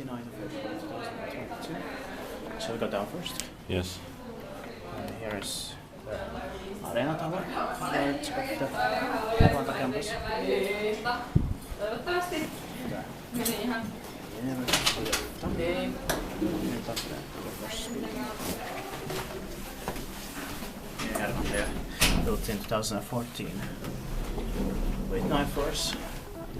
29th of February 2022. Shall we go down first? Yes. And here is the Arena Tower, part of the Hervanta Campus. Toivottavasti. Meni ihan. Hervanta built in 2014 with 9 floors.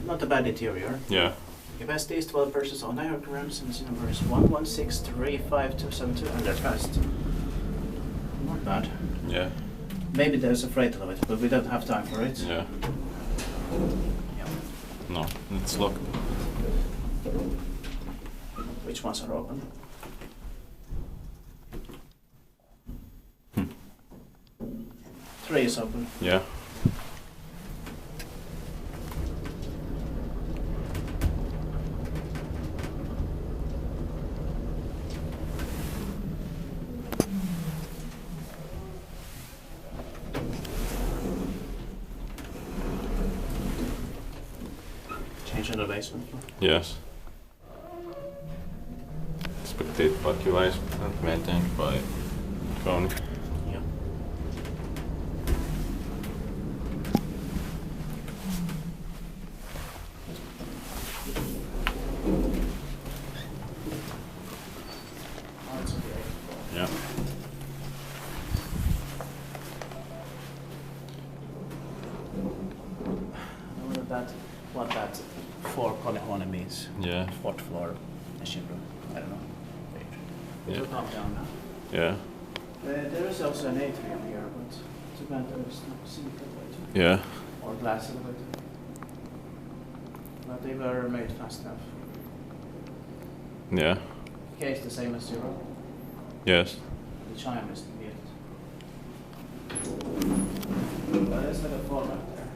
Not a bad interior. Yeah. Capacity is 12 persons on New York rooms and the number is 1163572 and that's fast. Not bad. Yeah. Maybe there's a freight elevator, but we don't have time for it. Yeah. Yeah. No, it's locked. Which ones are open? Hmm. 3 is open. Yeah. Change in the basement floor. Yes. Expected evacuation and maintained by Kone. Yeah. Oh, it's okay. Yeah. I wonder what that 4 Kone means. Yeah. 4th floor machine room. I don't know. Wait. It Yeah. will come down now. Yeah. There is also an atrium here, but too bad there is no cement elevator Yeah. or glass elevator. But they were made fast enough. Yeah. Case the same as 0. Yes. The chime is muted. But there's like a format there.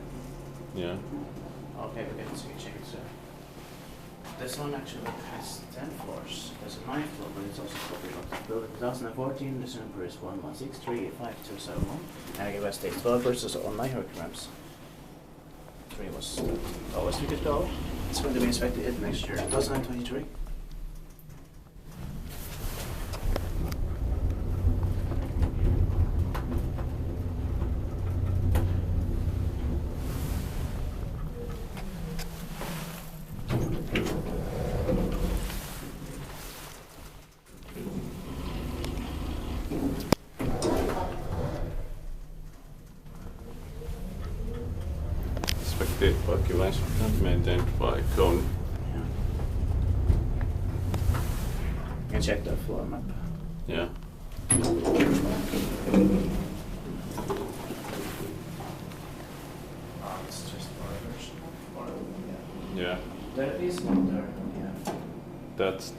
Yeah. Okay, we can switch it. So this one actually has 10 floors. There's a 9th floor, but it's also copyrighted. Built in 2014, the number is 116357271. And capacity is 12 persons on 9 hurricanes. 3 was the lowest we could go. It's going to be inspected next year, 2023. Expected evacuation and maintained by Kone. Yeah. You can check the floor map. Yeah. It's just corridors. Yeah. There is one there. Yeah. That's